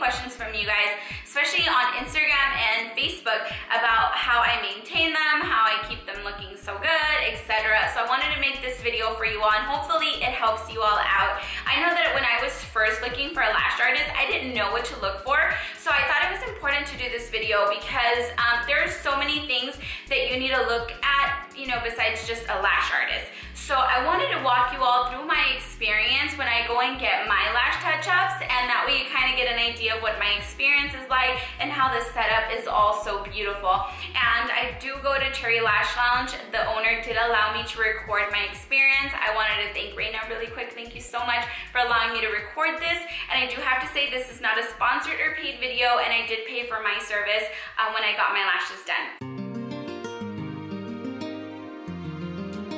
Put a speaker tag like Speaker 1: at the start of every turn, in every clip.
Speaker 1: questions from you guys, especially on Instagram and Facebook, about how I maintain them, how I keep them looking so good, etc. So I wanted to make this video for you all, and hopefully it helps you all out. I know that when I was first looking for a lash artist, I didn't know what to look for, so I thought it was important to do this video because there are so many things that you need to look at, you know, besides just a lash artist. So I wanted to walk you all through my experience when I go and get my lash touch-ups, and that way you kind of get an idea of what my experience is like and how the setup is all so beautiful. And I do go to Cherry Lash Lounge. The owner did allow me to record my experience. I wanted to thank Raina really quick. Thank you so much for allowing me to record this. And I do have to say, this is not a sponsored or paid video, and I did pay for my service when I got my lashes done.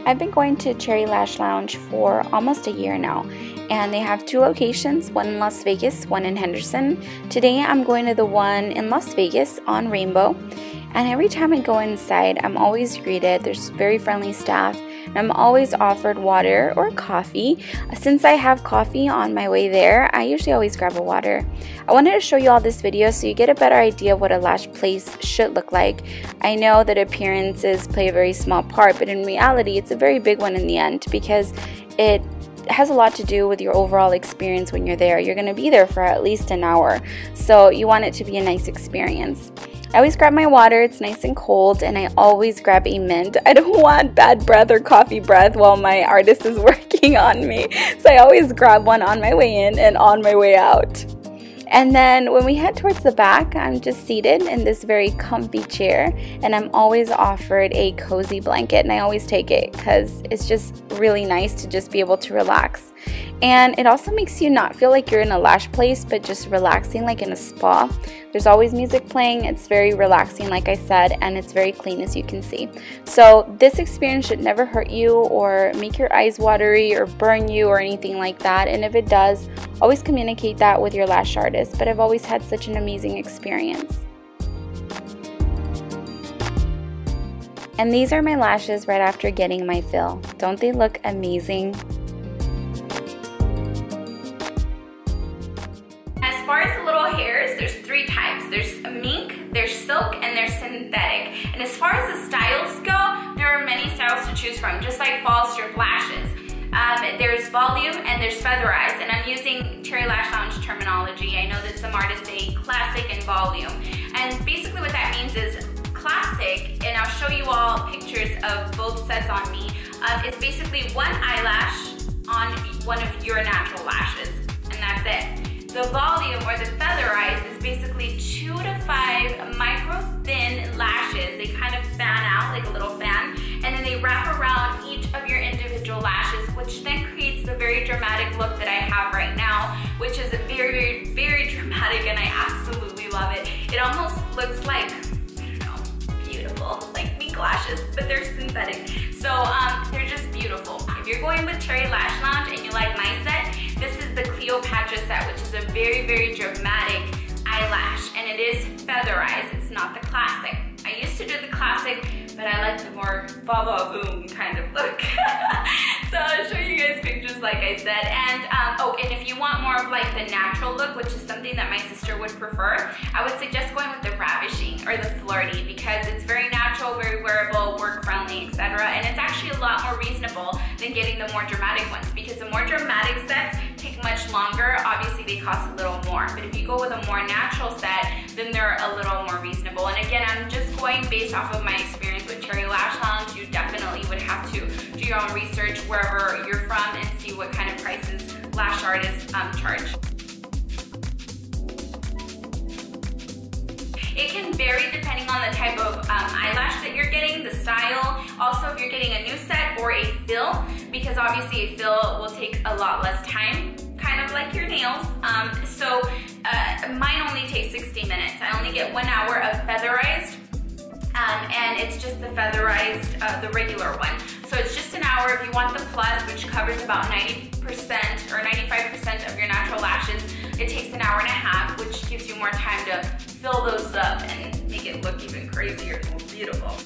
Speaker 2: I've been going to Cherry Lash Lounge for almost a year now, and they have 2 locations, one in Las Vegas, one in Henderson. Today I'm going to the one in Las Vegas on Rainbow, and every time I go inside I'm always greeted. There's very friendly staff, and I'm always offered water or coffee. Since I have coffee on my way there, I usually always grab a water. I wanted to show you all this video so you get a better idea of what a lash place should look like. I know that appearances play a very small part, but in reality it's a very big one in the end, because it has a lot to do with your overall experience when you're there. You're going to be there for at least an hour, so you want it to be a nice experience. I always grab my water, it's nice and cold, and I always grab a mint. I don't want bad breath or coffee breath while my artist is working on me, so I always grab one on my way in and on my way out. And then when we head towards the back, I'm just seated in this very comfy chair, and I'm always offered a cozy blanket, and I always take it because it's just really nice to just be able to relax. And it also makes you not feel like you're in a lash place, but just relaxing like in a spa. There's always music playing, it's very relaxing like I said, and it's very clean as you can see. So this experience should never hurt you or make your eyes watery or burn you or anything like that, and if it does, always communicate that with your lash artist. But I've always had such an amazing experience. And these are my lashes right after getting my fill. Don't they look amazing?
Speaker 1: As far as the little hairs, there's 3 types. There's mink, there's silk, and there's synthetic. And as far as the styles go, there are many styles to choose from, just like fall strip lashes. There's volume and there's featherized, and I'm using Cherry Lash Lounge terminology. I know that some artists say classic and volume. And basically what that means is classic, and I'll show you all pictures of both sets on me. It's basically 1 eyelash on one of your natural lashes, and that's it. The volume, or the featherized, is basically 2 to 5 micro thin lashes. They kind of fan out like a little fan, and then they wrap around each of your individual lashes, which then creates the very dramatic look that I have right now, which is very, very dramatic, and I absolutely love it. It almost looks like, I don't know, beautiful, like mink lashes, but they're synthetic. So they're just beautiful. If you're going with Cherry Lash Lounge and you like my set, this is the Cleopatra set, which is a very dramatic eyelash, and it is featherized. It's not the classic. I used to do the classic, but I like the more ba-ba-boom kind of look. So I'll show you guys pictures like I said. And oh, and if you want more of like the natural look, which is something that my sister would prefer, I would suggest going with the ravishing or the flirty, because it's very natural, very wearable, work friendly, etc. And it's actually a lot more reasonable than getting the more dramatic ones, because the more dramatic sets take much longer. Obviously they cost a little more, but if you go with a more natural set, then they're a little more reasonable. And again, I'm just going based off of my experience with Cherry Lash Lounge. You definitely would have to do your own research wherever you're from and see what kind of prices lash artists charge. It can vary depending on the type of eyelash that you're getting, the style. Also, if you're getting a new set or a fill, because obviously a fill will take a lot less time, kind of like your nails. So mine only takes 60 minutes. I only get 1 hour of featherized, and it's just the featherized, the regular one. So it's just an hour. If you want the plus, which covers about 90% or 95% of your natural lashes, it takes an hour and a half, which gives you more time to fill those up and make it look even crazier and more beautiful.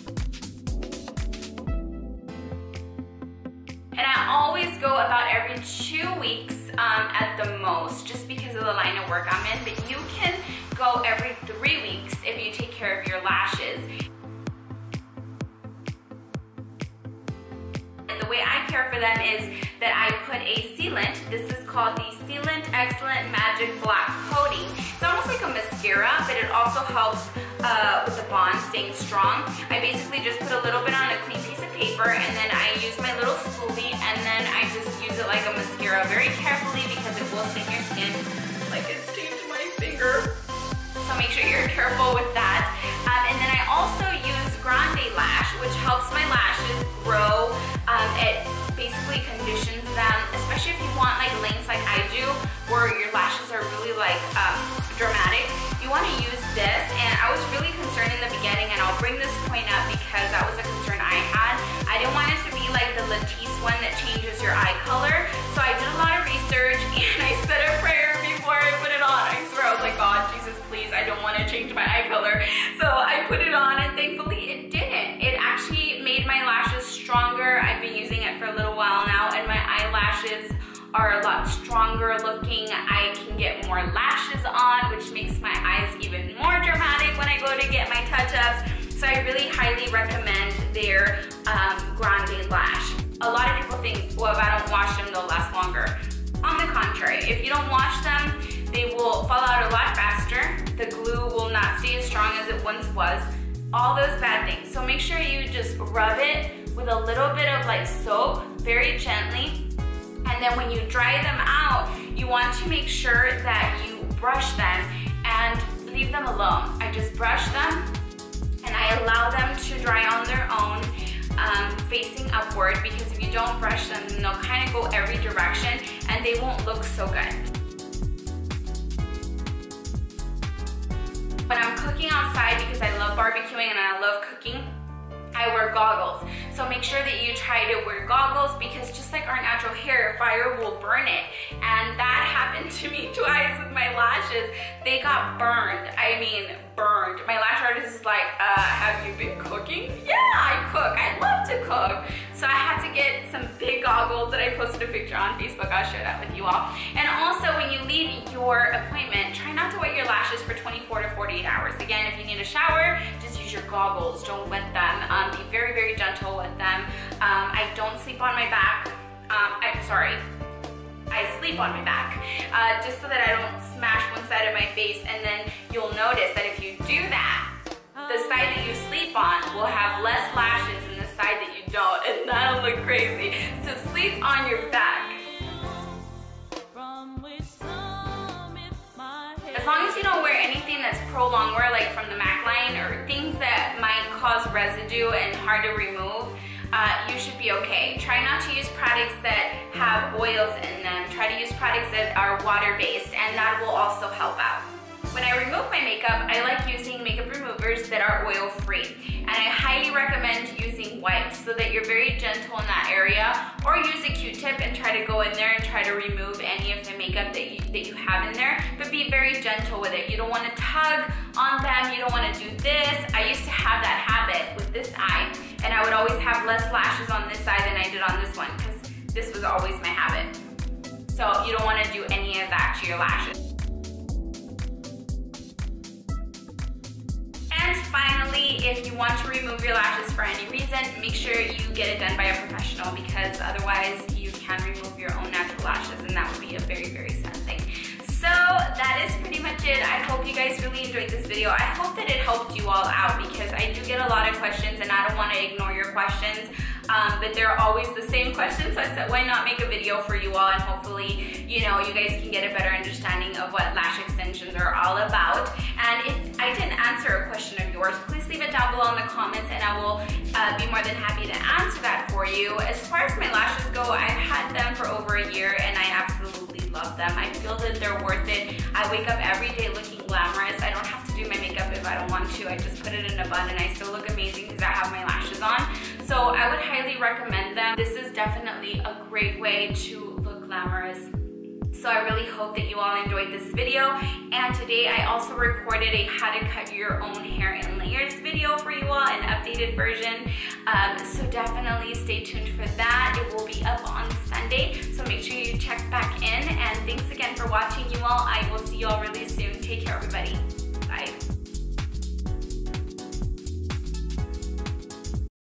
Speaker 1: And I always go about every 2 weeks at the most, just because of the line of work I'm in, but you can go every 3 weeks if you take care of your lashes. And the way I care for them is that I put a sealant. This is called the Sealant Excellent Magic Black Coating. It's almost like a mascara, but it also helps with the bond staying strong. I basically just put a little bit on a clean piece of paper, and then I use my little spoolie, and then I just use it like a mascara very carefully because it will stain your skin like it stained my finger. So make sure you're careful with that. And then I also use Grande Lash, which helps my lashes grow. It basically conditions them, especially if you want like lengths like I do, where your lashes are really like dramatic. You want to use this, and I was really concerned in the beginning, and I'll bring this point up because that was a concern I had. I didn't want it to be like the Latisse one that changes your eye color, so I did a lot of research and I said a prayer before I put it on. I swear, I was like, God, Jesus, please, I don't want to change my eye color. So I put it on, and thankfully it didn't. It actually made my lashes stronger. I've been using it for a little while now, and my eyelashes are a lot stronger looking. I can get more lashes on, which makes my eyes even more dramatic when I go to get my touch-ups. So I really highly recommend their Grande Lash. A lot of people think, well, if I don't wash them, they'll last longer. On the contrary, if you don't wash them, they will fall out a lot faster. The glue will not stay as strong as it once was. All those bad things. So make sure you just rub it with a little bit of like soap, very gently. And then when you dry them out, you want to make sure that you brush them and leave them alone. I just brush them and I allow them to dry on their own, facing upward, because if you don't brush them, then they'll kind of go every direction and they won't look so good. When I'm cooking outside, because I love barbecuing and I love cooking, I wear goggles. So make sure that you try to wear goggles, because just like our natural hair, fire will burn it. And that happened to me twice with my lashes. They got burned. I mean, burned. My lash artist is like, have you been cooking? Yeah, I cook. I love to cook. So I had to get some big goggles that I posted a picture on Facebook. I'll share that with you all. And also, when you leave your appointment, try not to wet your lashes for 24 to 48 hours. Again, if you need a shower, just use your goggles. Don't wet them. Be very, very gentle with them. I don't sleep on my back. I sleep on my back, just so that I don't smash one side of my face, and then you'll notice that if you do that, the side that you sleep on will have less lashes than the side that you don't, and that'll look crazy. So sleep on your back. As long as you don't wear anything that's prolonged wear, like from the MAC line, or things that might cause residue and hard to remove, you should be okay. Try not to use products that have oils in them. Try to use products that are water-based, and that will also help out. When I remove my makeup, I like using makeup removers that are oil-free. And I highly recommend using wipes so that you're very gentle in that area, or use a Q-tip and try to go in there and try to remove any of the makeup that you have in there, but be very gentle with it. You don't want to tug on them, you don't want to do this. I used to have that habit with this eye, and I would always have less lashes on this side than I did on this one, because this was always my habit. So you don't want to do any of that to your lashes. And finally, if you want to remove your lashes for any reason, make sure you get it done by a professional, because otherwise you can remove your own natural lashes, and that would be a very, very sad thing. So that is pretty much it. I hope you guys really enjoyed this video. I hope that it helped you all out, because I do get a lot of questions and I don't want to ignore your questions. But they're always the same questions, so I said, why not make a video for you all, and hopefully, you know, you guys can get a better understanding of what lash extensions are all about. And if I didn't answer a question of yours, please leave it down below in the comments, and I will be more than happy to answer that for you. As far as my lashes go, I've had them for over a year, and I absolutely love them. I feel that they're worth it. I wake up every day looking glamorous. I don't have to do my makeup if I don't want to. I just put it in a bun and I still look amazing because I have my lashes on. So I would highly recommend them. This is definitely a great way to look glamorous. So I really hope that you all enjoyed this video. And today I also recorded a how to cut your own hair in layers video for you all, an updated version. So definitely stay tuned for that. It will be up on Sunday. So make sure you check back in. And thanks again for watching. You well. I will see you all really soon. Take care, everybody.